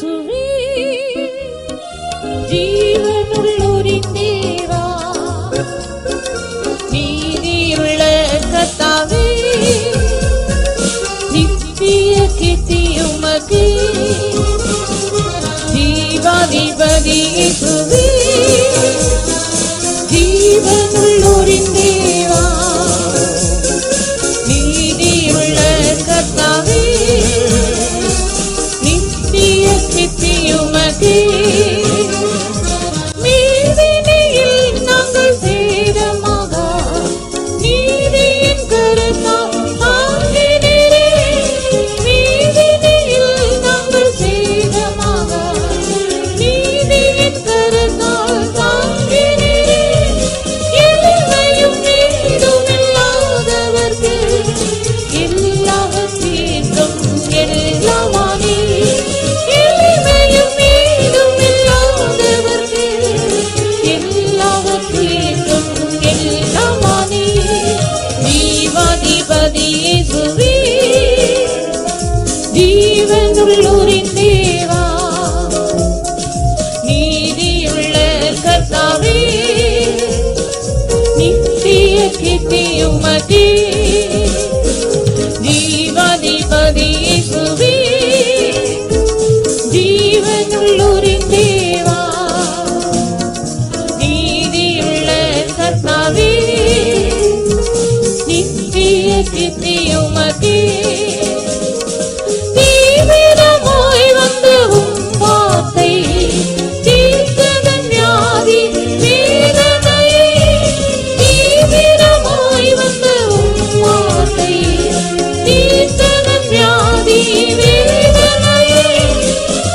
இயேசுவே ஜீவனுள்ளோரின் தேவா நீதியுள்ள கர்த்தாவே நித்திய கீர்த்தி உமக்கே ஜீவாதிபதி இயேசுவே ஜீவனுள்ளோரின் தேவா நீதியுள்ள கர்த்தாவே நித்திய கீர்த்தி உமக்கே மேல்வினையில் நாங்கள் சேதமாக நீதியின் கரத்தால் தாங்கினீரே மேல்வினையில் நாங்கள் சேதமாக நீதியின் கரத்தால் தாங்கினீரே எளிமையும் நீடும் இல்லாதவர்க்கு எல்லாவற்றிற்கும் எல்லாமானே எளிமையும் நீடும் இல்லாதவர்க்கு எல்லாவற்றிற்கும் எல்லாமானே ஜீவாதிபதி இயேசுவே ஜீவனுள்ளோரின் தேவா நீதியுள்ள கர்த்தாவே நித்திய கீர்த்தி உமக்கே ஜீவாதிபதி இயேசுவே ஜீவனுள்ளோரின் தேவா நீதியுள்ள கர்த்தாவே நித்திய கீர்த்தி உமக்கே தீவிரமாய் வந்த உம் வார்த்தை தீர்த்ததன் வியாதி வேதனையை தீவிரமாய் வந்த உம் வார்த்தை தீர்த்ததன் வியாதி வேதனையை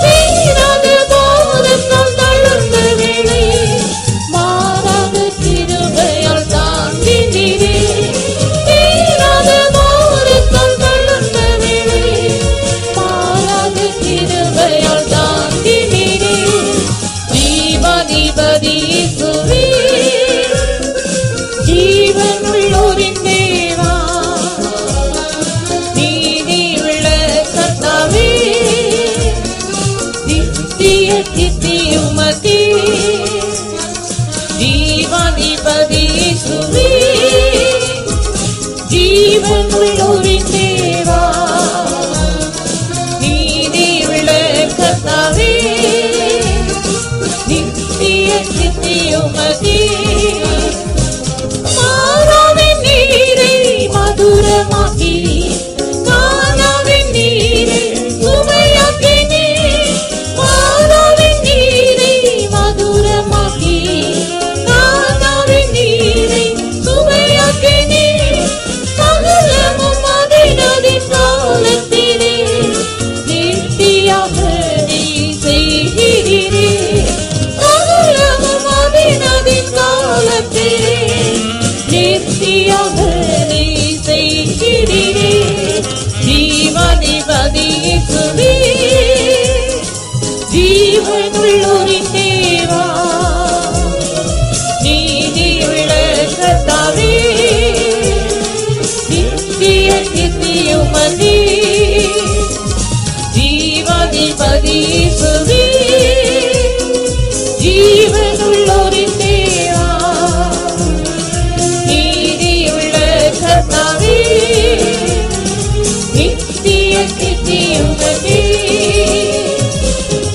தீராத போதத்தால் தளர்ந்த வேளை மாறாத கிருபையால் தாங்கினீரே தீராத போதத்தால் தளர்ந்த வேளை மாறாத கிருபையால் தாங்கினீரே ஜீவாதிபதி இயேசுவே ஜீவனுள்ளோரின் தேவா நீதியுள்ள கர்த்தாவே நித்திய கீர்த்தி உமக்கே ஜீவாதிபதி இயேசுவே ஜீவனுள்ளோரின் தேவா நீதியுள்ள கர்த்தாவே நித்திய கீர்த்தி உமக்கே மாறாவின் நீரை மதுரமாக்கி கானாவின் நீரை சுவையாக்கினே மாறாவின் நீரை மதுரமாக்கி கானாவின் நீரை சுவையாக்கினே சகலமும் அதினதின் காலத்திலே நித்தியாக நீ செய்கிறீரே சகலமும் அதினதின் காலத்திலே நித்தியாக நீ செய்கிறீரே ஜீவாதிபதி இயேசுவே ஜீவனுள்ளோரின் தேவா நீதியுள்ள கர்த்தாவே நித்திய கீர்த்தி உமக்கே ஜீவாதிபதி இயேசுவே ஜீவனுள்ளோரின் தேவா நீதியுள்ள கர்த்தாவே நித்திய கீர்த்தி உமக்கே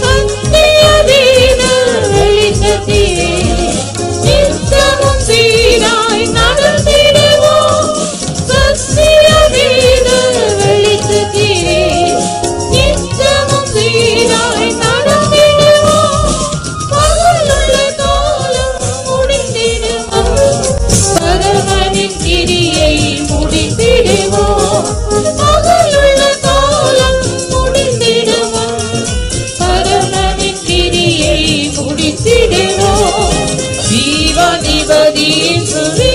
சத்தியதீன வெளிச்சத்திலே நித்தமும் சீராய் நடந்திடுவோம் சத்தியதீன வெளிச்சத்திலே நித்தமும் சீராய் நடந்திடுவோம் பகலுள்ள காலம் முடிந்திடுவோம் பரமனின் கிரியை முடித்திடுவோம் பகலுள்ள காலம் முடிந்திடுவோம் பரமனின் கிரியை முடித்திடுவோம் ஜீவாதிபதி இயேசுவே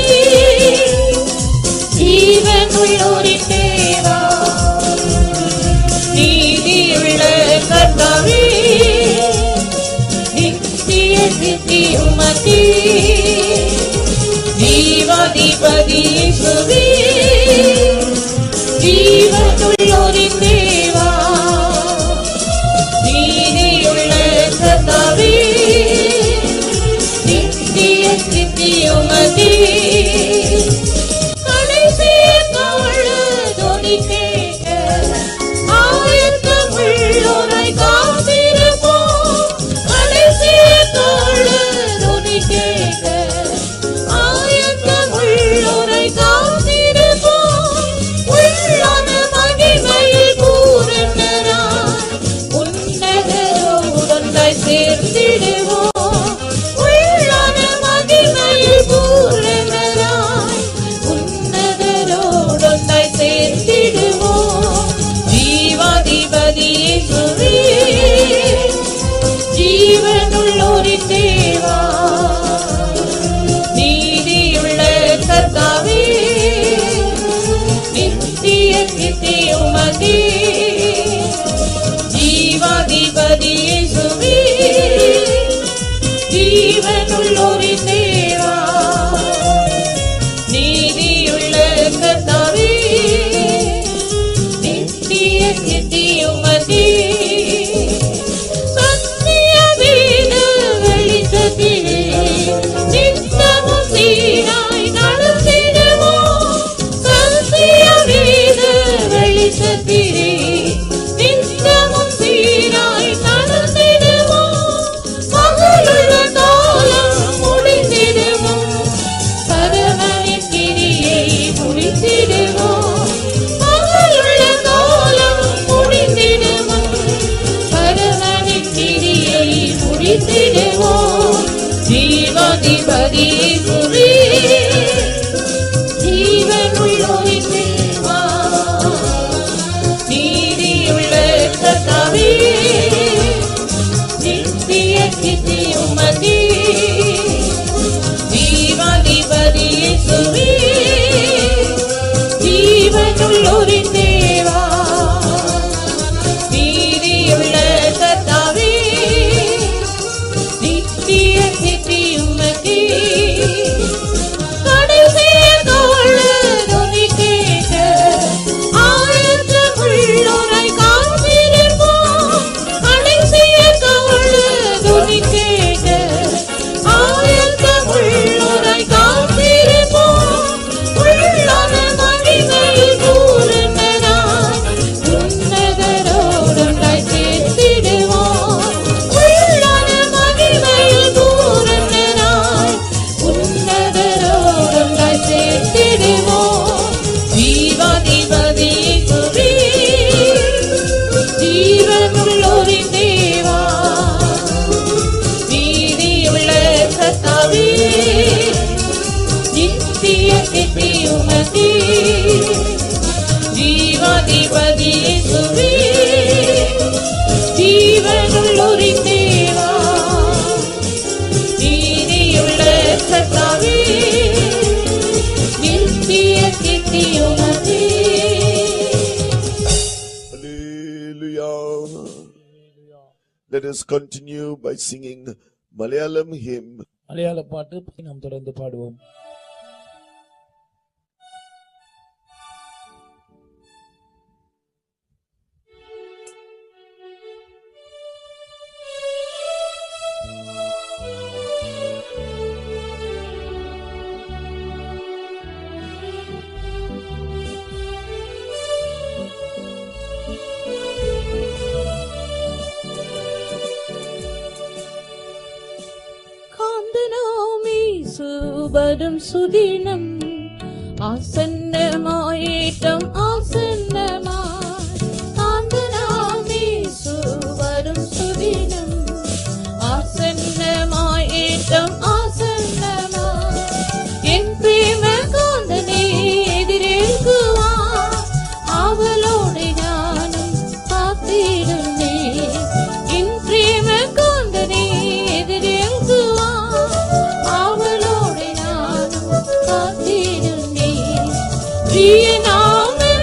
ஜீவனுள்ளோரின் தேவா நீதியுள்ள கர்த்தாவே நித்திய கீர்த்தி உமக்கே ஜீவாதிபதி இயேசுவே ஜீவனுள்ளோரின் தேவா நீதி கர்த்தாவே நித்திய ஸ்துதி உமக்கே கடைசி கால துதி கேட்க ஆயத்தமுள்ளோராய் காத்திருப்போம் கடைசி கால துதி கேட்க ஆயத்தமுள்ளோராய் காத்திருப்போம் உள்ளான மகிமையில் பூரணராய் உன்னதரோடொன்றாய் சேர்ந்திடுவோம் உள்ளான மகிமையில் பூரணராய் உன்னதரோடொன்றாய் சேர்ந்திடுவோம் ஜீவாதிபதி இயேசுவே ஜீவனுள்ளோரின் தேவா நீதியுள்ள கர்த்தாவே நித்திய கீர்த்தி உமக்கே ஜீவாதிபதி இயேசுவே ஜீவனுள்ளோரின் தேவா நீதியுள்ள கர்த்தாவே நித்திய கீர்த்தி உமக்கே சத்திய வேத வெளிச்சத்திலே நித்தமும் சீராய் நடந்திடுவோம் சத்திய வேத வெளிச்சத்திலே நித்தமும் சீராய் நடந்திடுவோம் மகளுள்ள காலம் முடிந்திடுவோம் பரமனின் கிரியை முடித்திடுவோம் மகளுள்ள காலம் முடிந்திடுவோம் பரமனின் கிரியை முடித்திடுவோம் ஜீவாதிபதி இயேசுவே ஜீவனுள்ளோரின் தேவா நீதியுள்ள கர்த்தாவே நித்திய கீர்த்தி உமக்கே ஜீவாதிபதி இயேசுவே ஜீவனுள்ளோரின் தேவா நீதியுள்ள கர்த்தாவே நித்திய கீர்த்தி உமக்கே கடைசி கால துதி கேட்க ஆயத்தமுள்ளோராய் காத்திருப்போம் கடைசி கால துதி கேட்க ஆயத்தமுள்ளோராய் காத்திருப்போம் உள்ளான மகிமையில் பூரணராய் உன்னதரோடொன்றாய் சேர்ந்திடுவோம் உள்ளான மகிமையில் பூரணராய் உன்னதரோடொன்றாய் சேர்ந்திடுவோம் ஜீவாதிபதி இயேசுவே ஜீவனுள்ளோரின் தேவா நீதியுள்ள கர்த்தாவே நித்திய கீர்த்தி உமக்கே ஜீவாதிபதி இயேசுவே ஜீவனுள்ளோரின் தேவா நீதியுள்ள கர்த்தாவே நித்திய கீர்த்தி உமக்கே Hallelujah. Let us continue by singing Malayalam hymn. மலையாள பாட்டு நாம் தொடர்ந்து பாடுவோம். வரும் சுதினம் ஆசன்னமாயிட்டம் ஆசன்னமாய் ஆந்தனாமீசு வரும் சுதினம் ஆசன்னமாயிட்டம் ஆசன்னமாய் என் பிரேம காந்தனே எதிரேற்குவார் ஆவலோடு நானும் காத்திருந்தே என் பிரேம காந்தனே எதிரேற்குவார் ஆவலோடு நானும் காத்திருந்தே பிரியனாமன்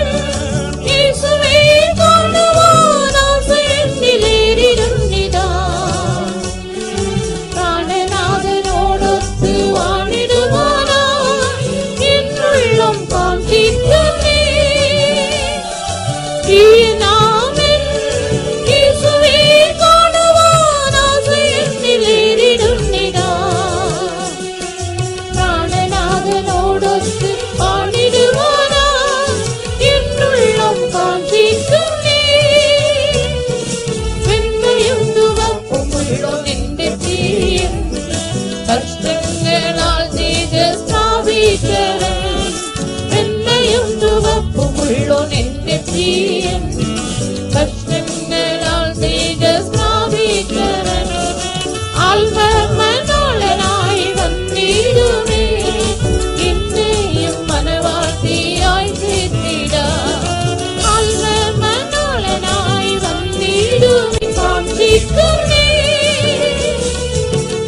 காண்பிக்கும் நீ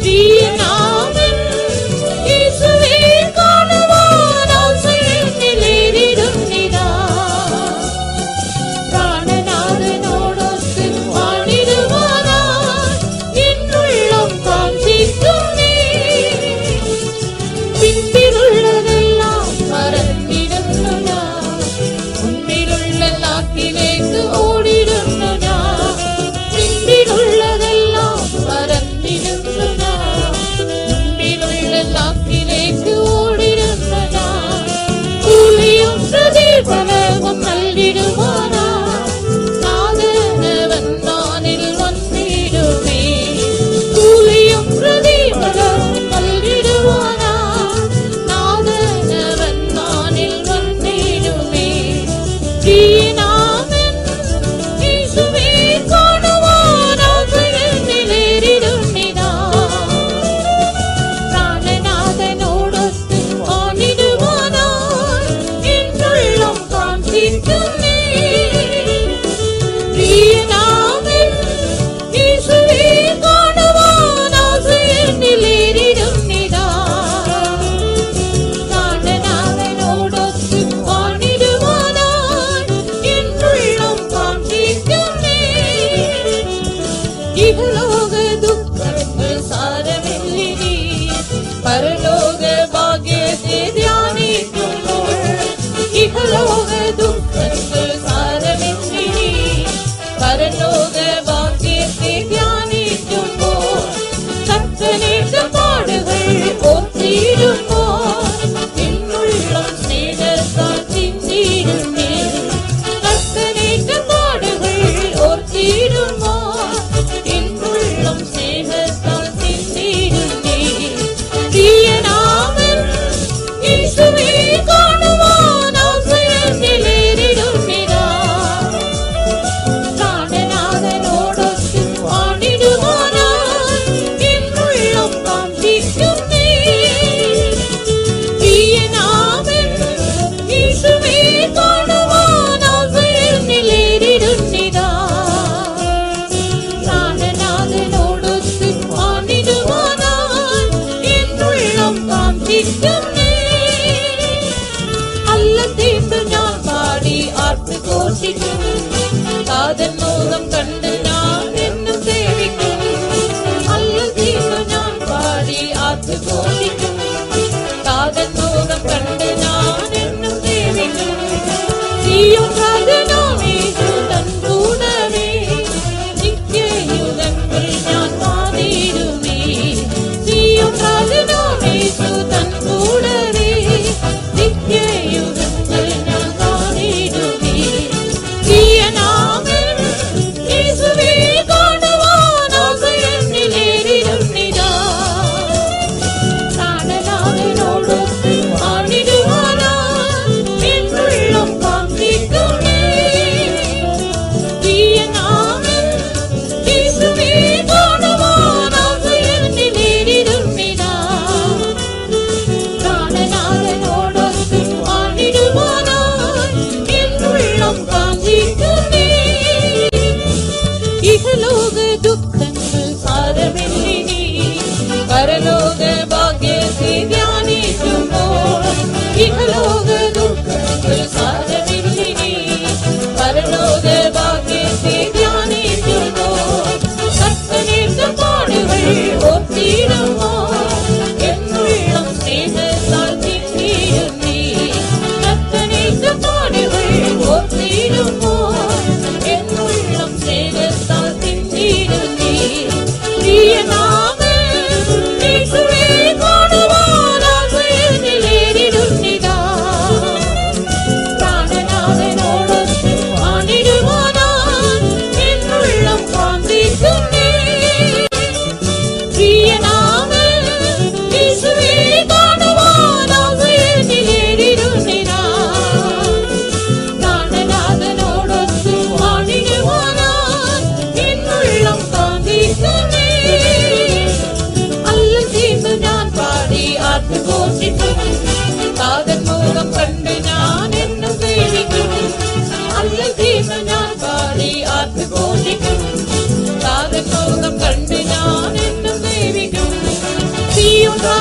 தீயனாமன் இயேசுவே காணுவான் ஆசையில் ஏறிடும் நிலா பிராணநாதனோடொத்து வாணிடுவானாய் என்னுள்ளம் காண்பிக்கும் நீ பின்பிலுள்ளதெல்லாம் மறந்திடும் நான் உன்னிலுள்ள லாக்கிலேந்து ஓடிடும் நான் பின்பிலுள்ளதெல்லாம்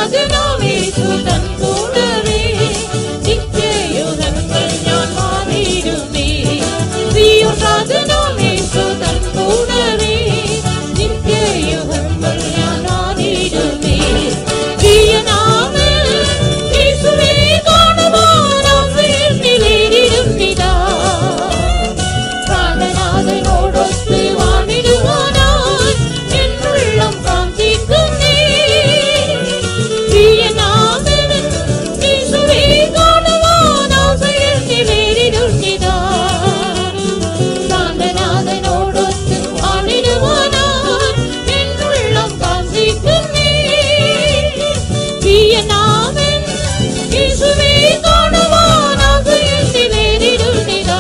പ്രിയനാഥനാം യേശു തൻ കൂടവേ നിത്യയുഗങ്ങൾ ഞാൻ വാണിടുമേ. പ്രിയനാഥനാം യേശു തൻ കൂടവേ നിത്യയുഗങ്ങൾ ഞാൻ വാണിടുമേ. പ്രിയനാമൻ യേശുവേ കാണുവാൻ ആസന്നിധിയിലിരുന്നിതാ. പ്രാണനാഥനോടൊത്ത് വാണിടുവാനായി എന്നുള്ളം കാംക്ഷിക്കുന്നേ. പ്രിയനാമൻ യേശുവേ കാണുവാൻ ആസന്നിധിയിലിരുന്നിതാ. പ്രാണനാഥനോടൊത്ത് വാണിടുവാനായി എന്നുള്ളം കാംക്ഷിക്കുന്നേ. പ്രിയനാമൻ യേശുവേ കാണുവാൻ ആസന്നിധിയിലിരുന്നിതാ.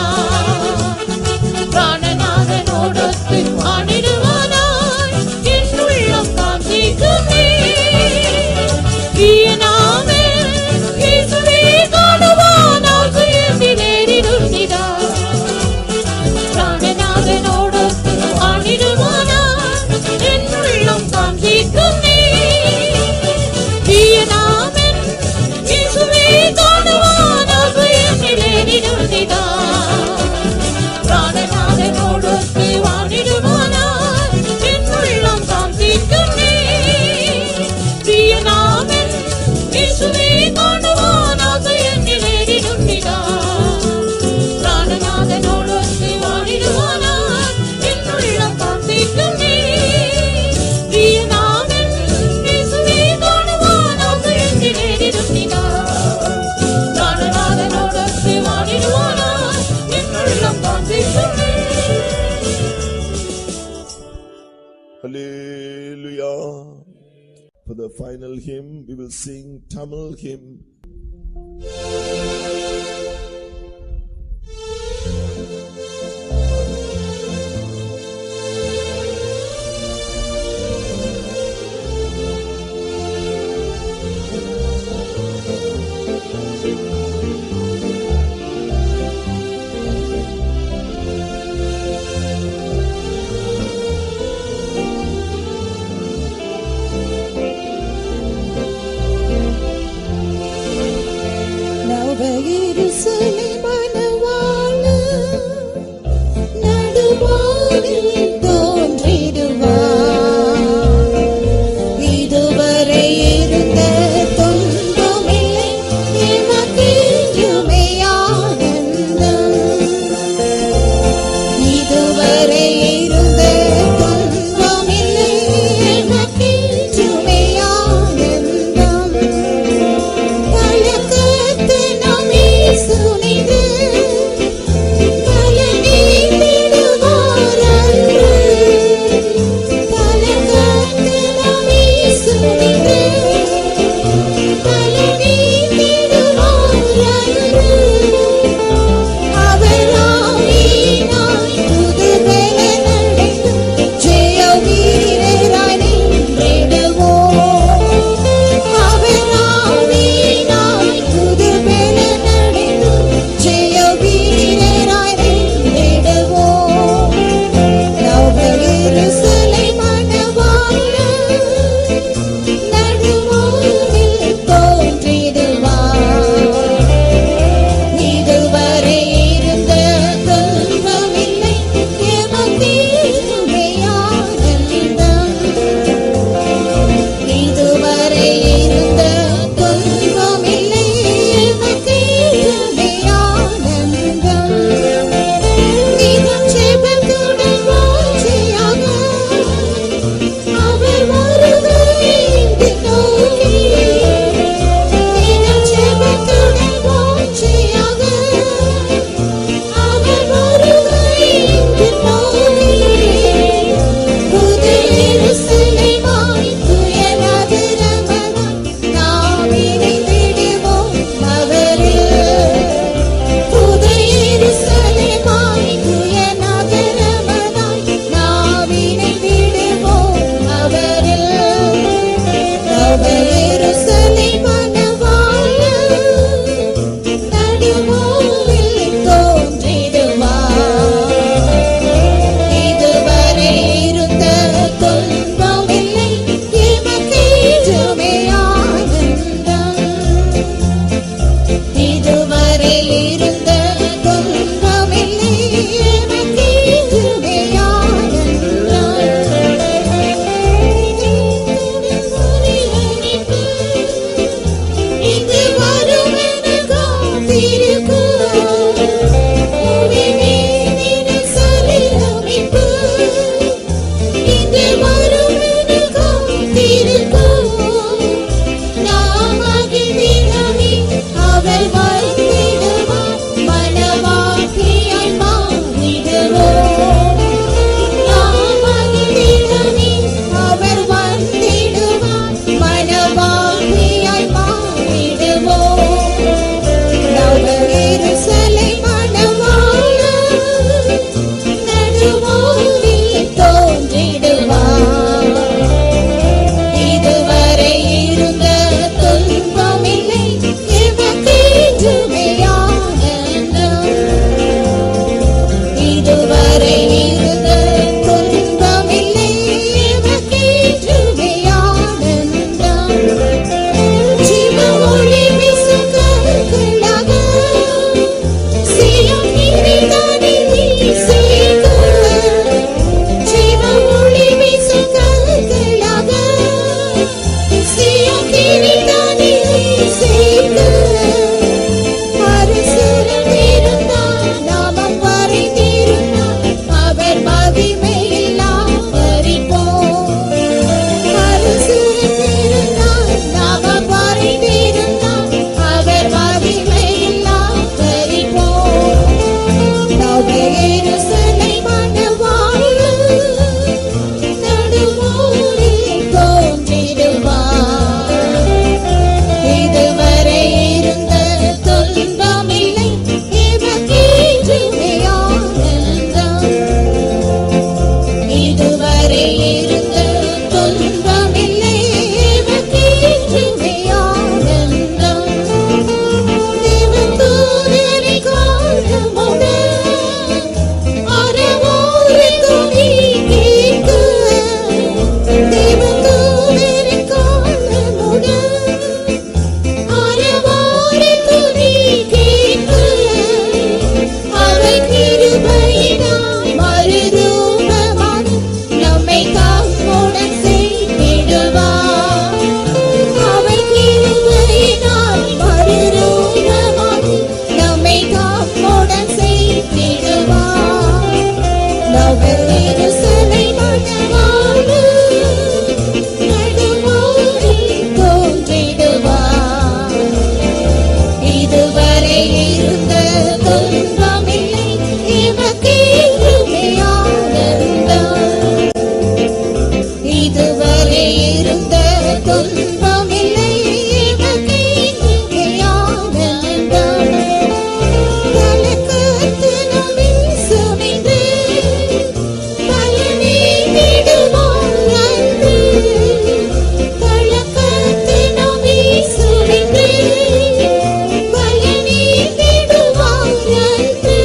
പ്രാണനാഥനോടൊത്ത് വാണിടുവാനായി എന്നുള്ളം കാംക്ഷിക്കുന്നേ. പ്രിയനാമൻ യേശുവേ കാണുവാൻ ആസന്നിധിയിലിരുന്നിതാ. പ്രാണനാഥനോടൊത്ത് വാണിടുവാനായി എന്നുള്ളം കാംക്ഷിക്കുന്നേ. പ്രിയനാമൻ യേശുവേ കാണുവാൻ ആസന്നിധിയിലിരുന്നിതാ. പ്രാണനാഥനോടൊത്ത് വാണിടുവാനായി എന്നുള്ളം കാംക്ഷിക്കുന്നേ. പ്രിയനാമൻ യേശുവേ കാണുവാൻ ആസന്നിധിയിലിരുന്നിതാ. പ്രാണനാഥനോടൊത്ത് വാണിടുവാനായി എന്നുള്ളം കാംക്ഷിക്കുന്നേ. പ്രിയനാമൻ യേശുവേ കാണുവാൻ ആസന്നിധിയിലിരുന്നിതാ. പ്രാണനാഥനോടൊത്ത് വാണിടുവാനായി എന്നുള്ളം കാംക്ഷിക്കുന്നേ. Hallelujah. For the final hymn, we will sing Tamil hymn. Now இருந்த துன்பமில்லை எமக்கே மிகையான கலக்கத்து நாம் வீசுமென்று பலனை விடுவார் அன்று. கலக்கத்து நாம் வீசுமென்று பலனை விடுவார் அன்று.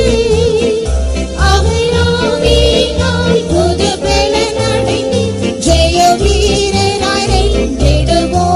அவராவினால் புது பலனடைந்து ஜெய வீரராய் வென்றிடுவோம்.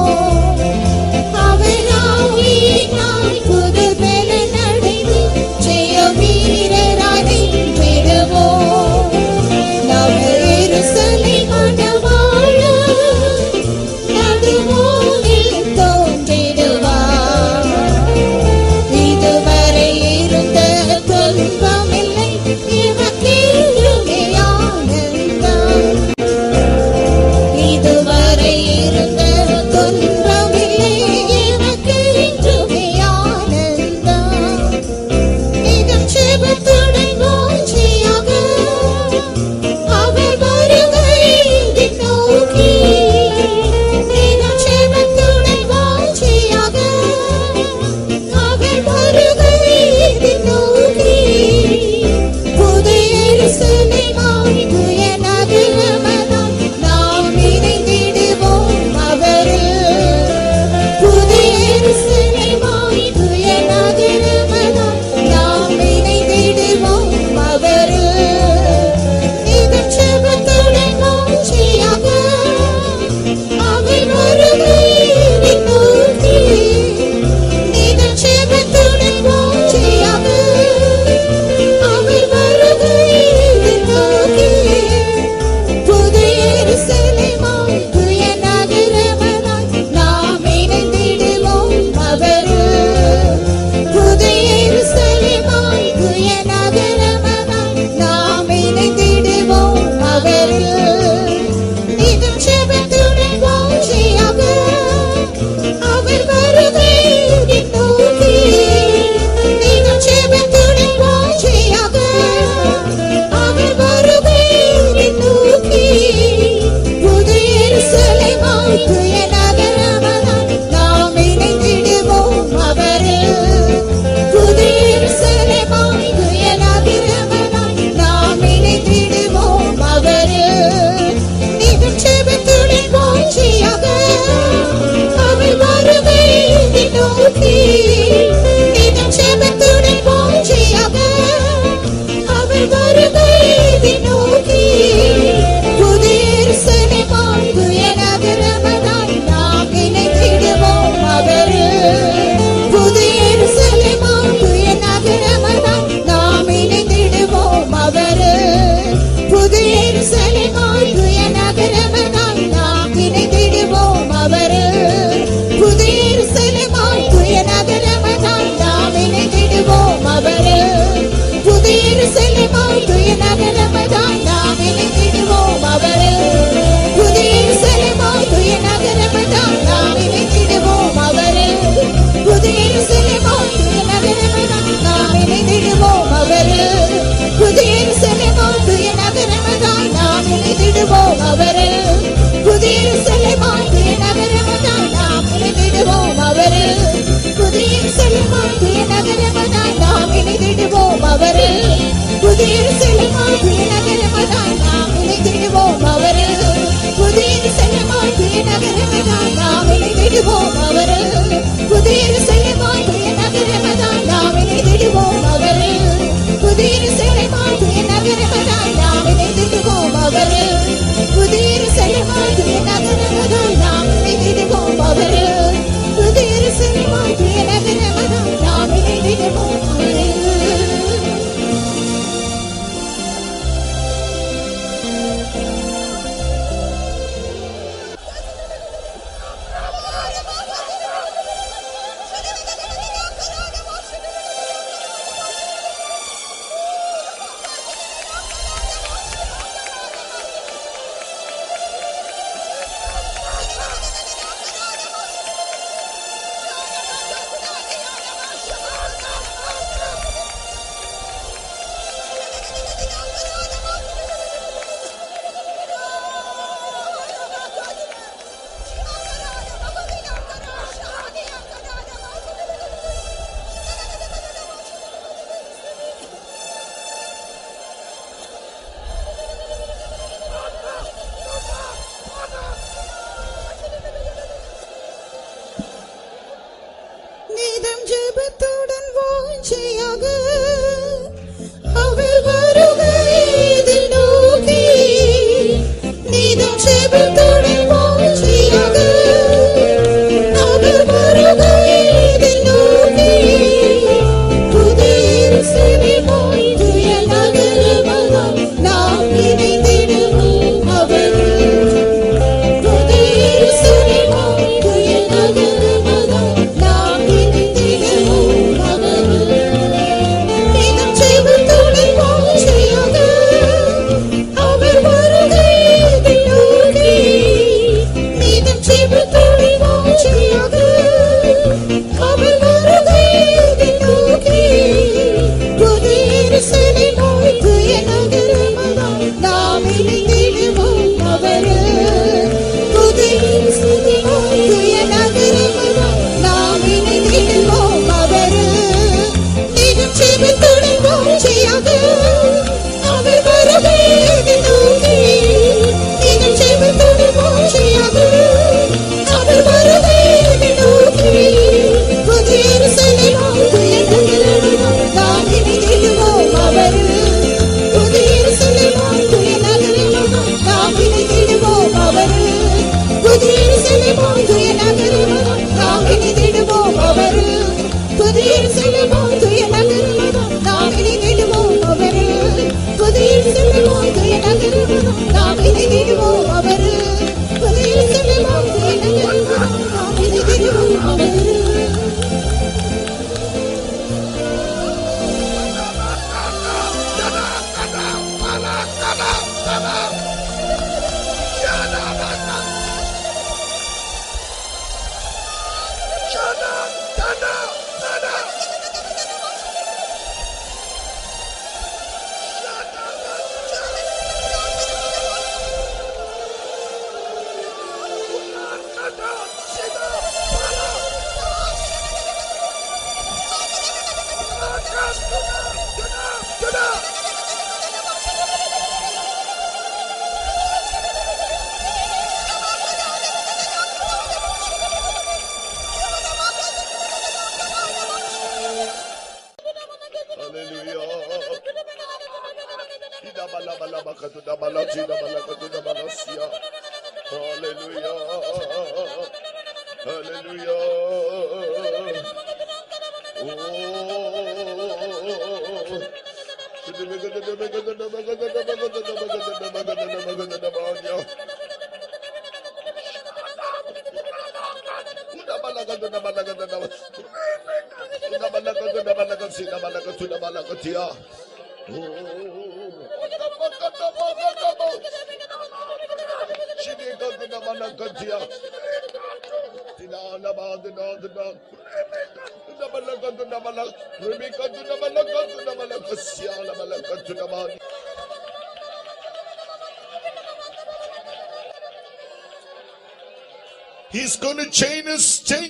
He's going to change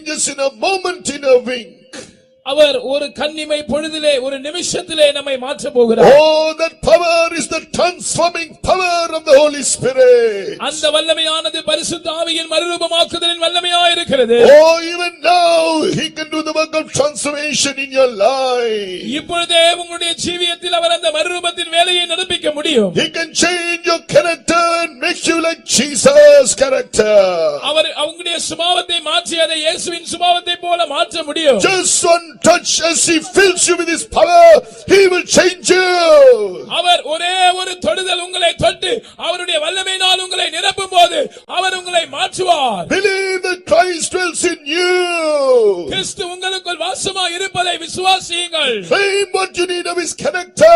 us in a moment, in a wink. அவர் ஒரு கன்னிமை பொழுதிலே ஒரு நிமிஷத்திலே நம்மை மாற்ற போகிறார். Oh, that power is the transforming power of the Holy Spirit. அந்த வல்லமையானது பரிசுத்த ஆவியின் மறுரூபமாக்குதலின் வல்லமையாய் இருக்கிறது. Oh, even now he can do the work of transformation in your life. இப்பொழுதே உங்களுடைய ஜீவியத்தில் அவர் அந்த மறுரூபத்தின் வேலையை நடப்பிக்க முடியும். He can change your character and make you like Jesus' character. அவர் அவங்களுடைய சுபாவத்தை மாற்றி அதை இயேசுவின் சுபாவத்தை போல மாற்ற முடியும். Just one touch, as he fills you with his power, he will change you. அவர் ஒரே ஒரு தொடுதல் உங்களை தொட்டு அவருடைய வல்லமையினால் உங்களை நிரப்பும்போது அவர் உங்களை மாற்றுவார். Believe that Christ dwells in you. கிறிஸ்து உங்களுக்குள் வாசமாய் இருப்பதை விசுவாசியுங்கள். Claim what you need of his character.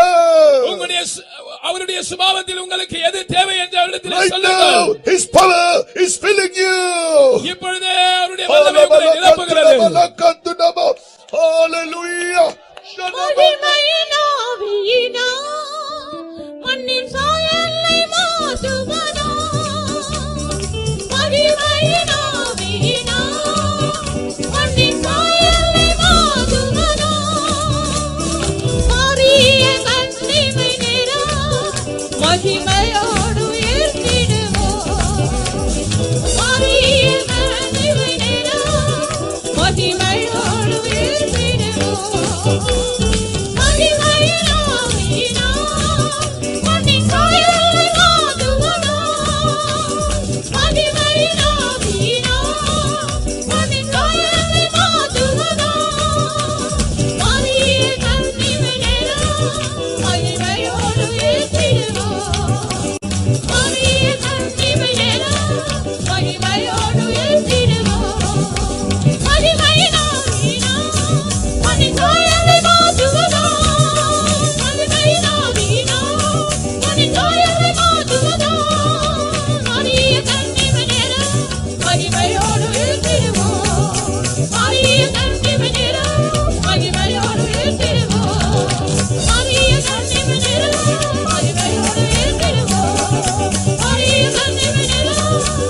அவருடைய சுபாவத்தில் உங்களுக்கு எது தேவை என்று அவரிடத்தில் Right சொல்லுங்கள். now, his power is filling you. இப்பொழுதே அவருடைய வல்லமை உங்களை நிரப்புகிறது. Hallelujah. மகிமையின் ஆவியினால் மண்ணின் சாயலை மாற்றுவதோ. மகிமையின் ஆவியினால் மண்ணின் சாயலை மாற்றுவதோ. மாறிய கன்னிமை நிறம் மகிமையோடு உயர்த்திடுவோம். மாறிய கன்னிமை நிறம் மகிமையோடு உயர்த்திடுவோம். மகிமையின் ஆவியினால் மண்ணின் சாயலை மாற்றுவதோ. மகிமையின் ஆவியினால் மண்ணின் சாயலை மாற்றுவதோ. மாறிய கன்னிமை நிறம் மகிமையோடு உயர்த்திடுவோம். மாறிய கன்னிமை நிறம் மகிமையோடு உயர்த்திடுவோம். மகிமையின் ஆவியினால் மண்ணின் சாயலை மாற்றுவதோ. மகிமையின் ஆவியினால் மண்ணின் சாயலை மாற்றுவதோ. மாறிய கன்னிமை நிறம் மகிமையோடு உயர்த்திடுவோம். மாறிய கன்னிமை நிறம் மகிமையோடு உயர்த்திடுவோம். மாறிய கன்னிமை நிறம் மகிமையோடு உயர்த்திடுவோம். மாறிய கன்னிமை நிறம்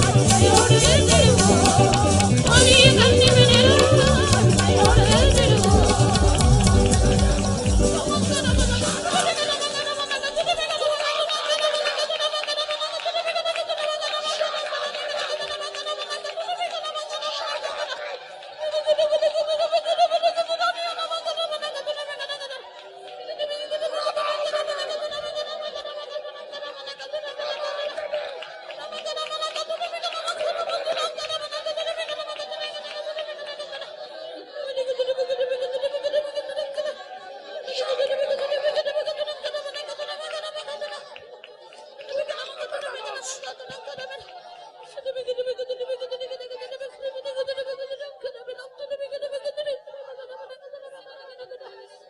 மகிமையோடு உயர்த்திடுவோம். மாறிய கன்னிமை நிறம் மகிமையோடு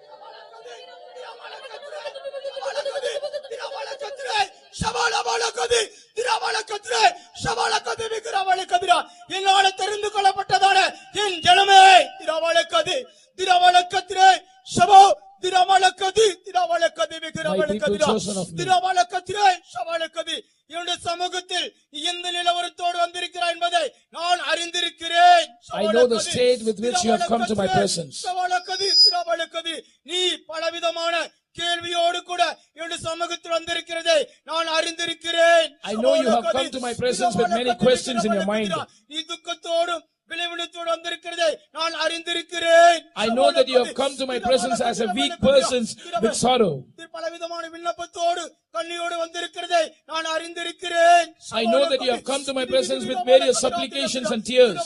என்னால தெரிந்து கொள்ளப்பட்டதான என் ஜனமே திரவளக்கது திரவளக்கத்திரே சபோ திரவளக்கது திரவளக்கது திரவளக்கத்திரே சவளக்கது என்னுடைய சமூகத்தில் எந்த நிலவரத்தோடு வந்திருக்கிறாய் என்பதை நான் அறிந்திருக்கிறேன். I know the state with which you have come to my presence. சவளக்கது திரவளக்கது நீ பலவிதமான கேள்வியோடு கூட என்னுடைய சமூகத்தில் வந்திருக்கிறதை நான் அறிந்திருக்கிறேன். I know you have come to my presence with many questions in your mind. நீ துக்கத்தோடும் விளைவின நிறுவனத்தோடு வந்திருக்கிறதை நான் அறிந்திருக்கிறேன். I know that you have come to my presence as a weak person with sorrow. பலவிதமான விண்ணப்பத்தோடு கண்ணீரோடு வந்திருக்கிறதை நான் அறிந்திருக்கிறேன். I know that you have come to my presence with various supplications and tears.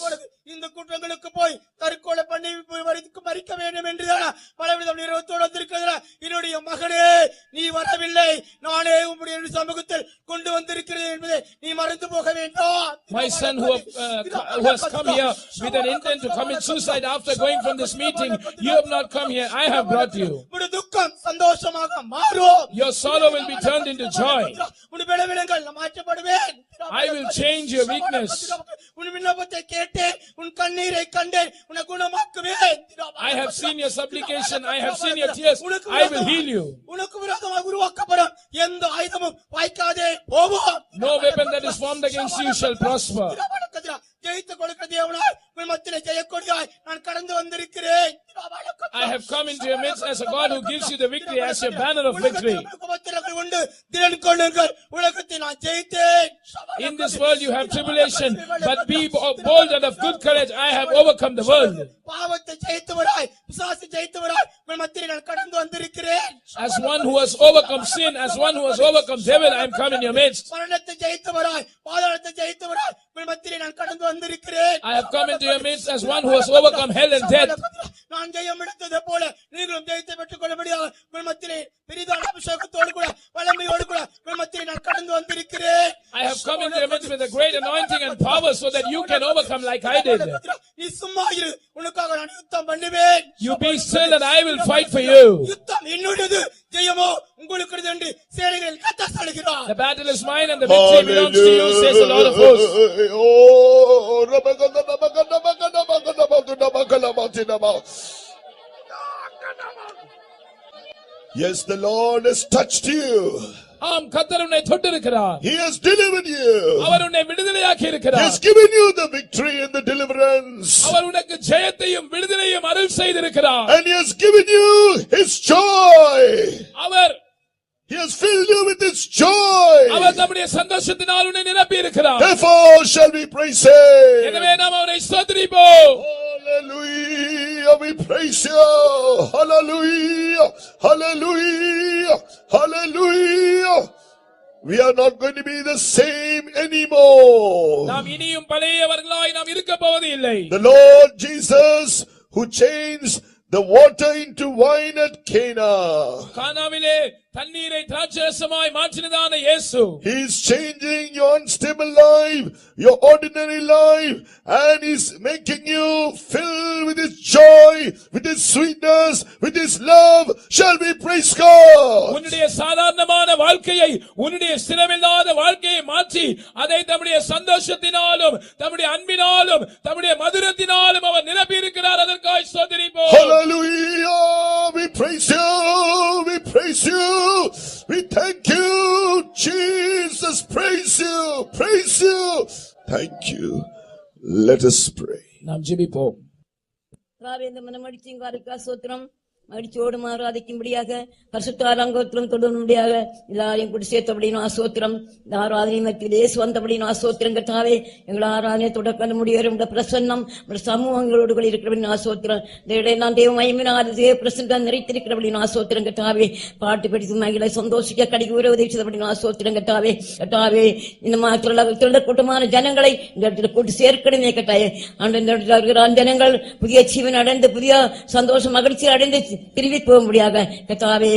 இந்த குற்றங்களுக்கு போய் தற்கொலை பண்ணி மறிக்க வேண்டும் என்றுதான் பலவித நிறுவனத்தோடு வந்திருக்கிறதா. என்னுடைய மகனே, நீ வரவில்லை, நானே உம்முடைய சமூகத்தில் கொண்டு வந்திருக்கிறேன் என்பதை நீ மறந்து போக வேண்டாம். My son who has come here with an intent to commit suicide after going from this meeting, you have not come here, I have brought you. உன்னுடைய துக்கம் சந்தோஷமாக மாறும். Your sorrow will be turned into joy. உன்னுடைய பலவீனங்கள் மாற்றப்படுவேன். I will change your weakness. உன் விண்ணப்பத்தை கேட்டேன், உன் கண்ணீரை கண்டேன், உன்னை குணமாக்குவேன். I have seen your supplication, I have seen your tears, I will heal you. உனக்கு விரோதமாக உருவாக்கப்படும் எந்த ஆயுதமும் வாய்க்காதே போகும். No weapon that is formed against you shall prosper. ஜெயித்து கொடுக்கிற தேவனாய் உன் மத்தியிலே ஜெயக்கொடியாய் நான் கடந்து வந்திருக்கிறேன். I have come into your midst as a God who gives you the victory, as your banner of victory. உண்டு திறன் கொள்ளுங்கள், உலகத்தை நான் ஜெயித்தேன். In this world you have tribulation, but be bold and of good courage, I have overcome the world. பாவத்தை ஜெயித்தவராய் பிசாசை ஜெயித்தவராய் உன் மத்தியிலே நான் கடந்து வந்திருக்கிறேன். As one who has overcome sin, as one who has overcome devil, I am come in your midst. மரணத்தை ஜெயித்தவராய் பாதாளத்தை ஜெயித்தவராய் உன் மத்தியிலே நான் கடந்து வந்திருக்கிறேன். I have come into your midst as one who has overcome hell and death. நான் ஜெயம் எடுத்ததை போல நீங்களும் ஜெயத்தை பெற்றுக் கொள்ளும்படியாக உன் மத்தியிலே பெரிதான அபிஷேகத்தோடு கூட வல்லமையோடு கூட உன் மத்தியிலே நான் கடந்து வந்திருக்கிறேன். I have come into your midst with a great anointing and power so that you can overcome like I did. நீ சும்மா இரு, உனக்காக நான் யுத்தம் பண்ணுவேன். You be still and I will fight for you. யுத்தம் என்னுடையது, ஜெயமோ உங்களுக்கு என்று சேனைகளில் கர்த்தர் சொல்கிறார். The battle is mine and the victory belongs to you, says the Lord of hosts. Yes, the Lord has touched you. ஆம், கர்த்தர் உன்னை தொட்டிருக்கிறார். He has delivered you. அவர் உன்னை விடுதலையாக்கி He இருக்கிறார். has given you the victory and the deliverance. அவர் உனக்கு ஜெயத்தையும் விடுதலையும் அருள் செய்திருக்கிறார். And He has given you His joy. He has filled you with His joy. அவர் நம்முடைய சந்தோஷத்தினால் உன்னை நிரப்பி இருக்கிறார். Therefore shall we praise Him. எனவே நாம் அவரை ஸ்தோத்திரிப்போம். Hallelujah, we praise you. Hallelujah, hallelujah, hallelujah. We are not going to be the same anymore. நாம் இனியும் பழையவர்களாய் நாம் இருக்க போவது இல்லை. The Lord Jesus who changed the water into wine at Cana. கானாவிலே தண்ணீரை திராட்சரசமாய் மாற்றினதான இயேசு. He is changing your unstable life, your ordinary life, and He's making you fill with His joy, with His sweetness, with His love. Shall we praise God? உன்னுடைய சாதாரணமான வாழ்க்கையை, உன்னுடைய ஸ்திரமில்லாத வாழ்க்கையை மாற்றி அதை தம்முடைய சந்தோஷத்தினாலும் தம்முடைய அன்பினாலும் தம்முடைய மதுரத்தினாலும் அவர் நிரப்பி இருக்கிறார். அதற்காக ஸ்தோத்திரிப்போம். Hallelujah, we praise you, we praise you. We thank you, Jesus. Praise you, praise you. Thank you. Let us pray. நாம் ஜெபிப்போம். இந்த மனமடிச்சிங்காருக்கா சோத்திரம் மடிச்சோடு ஆராதிக்கும்படியாக பரிசுத்தார் அங்கோத்திரம் தொடும்படியாக எல்லாரையும் கூட்டி சேர்த்தபடியும் ஆசோத்திரம். இந்த ஆராதனை மத்தியிலே வந்தபடியும் ஆசோத்திரம் கட்டாவே எங்கள் ஆராதனை தொடக்க முடியும் பிரசன்னம் சமூகங்களோடு கூட இருக்கிறபடியும் ஆசோத்திரம். இந்த நான் தேவ மயமினால் தேவ பிரசன்னம் நிறைத்திருக்கிறபடியும் ஆசோத்திரம் கட்டாவே பாட்டு படித்து மகளை சந்தோஷிக்க கடிக்கு உதவிச்சதபடியும் ஆசோத்திரம் கட்டாவே கட்டாவே இந்த மாதிரி கூட்டமான ஜனங்களை இந்த இடத்துல கூட்டி சேர்க்கணுமே கட்டாயே. அந்த ஜனங்கள் புதிய ஜீவன் அடைந்து புதிய சந்தோஷம் மகிழ்ச்சி அடைந்து திரும்பி போக முடியாத கர்த்தாவே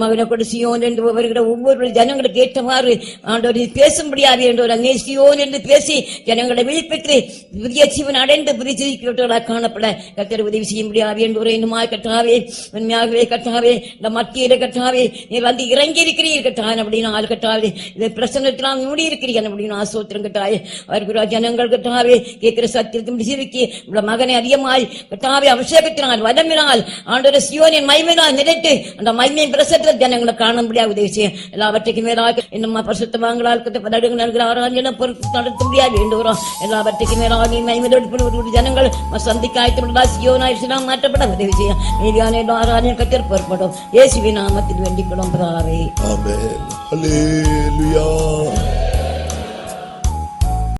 மகனை கொண்டு சியோன் என்று வருகிற ஒவ்வொரு ஜனங்களுக்கு ஏற்றமாறு ஆண்டவர் பேசும்படியாக என்று அங்கே சியோன் என்று பேசி ஜனங்களை விழிப்பெற்று புதிய ஜீவன் அடைந்து புதிய ஜீவிக்கிறவர்களாக காணப்பட கர்த்தர் உதவி செய்ய முடியாது என்று இன்னுமாய் கர்த்தாவே உண்மையாகவே கர்த்தாவே இந்த மத்தியில கர்த்தாவே நீர் வந்து இறங்கி இருக்கிறீர்கள் கர்த்தாவே அப்படின்னு ஆள் கர்த்தாவே இதை பிரசன்னத்தினால் மூடி இருக்கிறீர்கள் அப்படின்னு ஆசோத்திரம் கர்த்தாவே வருகிற ஜனங்கள் கர்த்தாவே கேட்கிற சத்தியத்தின் ஜீவிக்கு உள்ள மகனை அதிகமாய் கர்த்தாவே அபிஷேகத்தினால் வதமினால் ஆண்டவர் சியோனின் மகிமையினால் நிறைத்து அந்த மகிமையின் பிரசன்னத்தில் ஜனங்களை காண முடியாது உதவி செய்ய எல்லாவற்றுக்கும் மேலாக இன்னும் பரிசுத்தவான்களால் ஆராதனை பொறுத்து நடத்த முடியாது வேண்டுகிறோம். எல்லாவற்றுக்கும் மேலாக மகிமையோடு ஜனங்கள் சந்திக்க ஆயத்தப்படா சியோனாய் மாற்றப்பட உதவி செய்ய மீதியான ஆராதனை கத்தர் பொறுப்படும். இயேசுவின் நாமத்தில் வேண்டிக் கொள்ளும் பிதாவே. Amen. Hallelujah.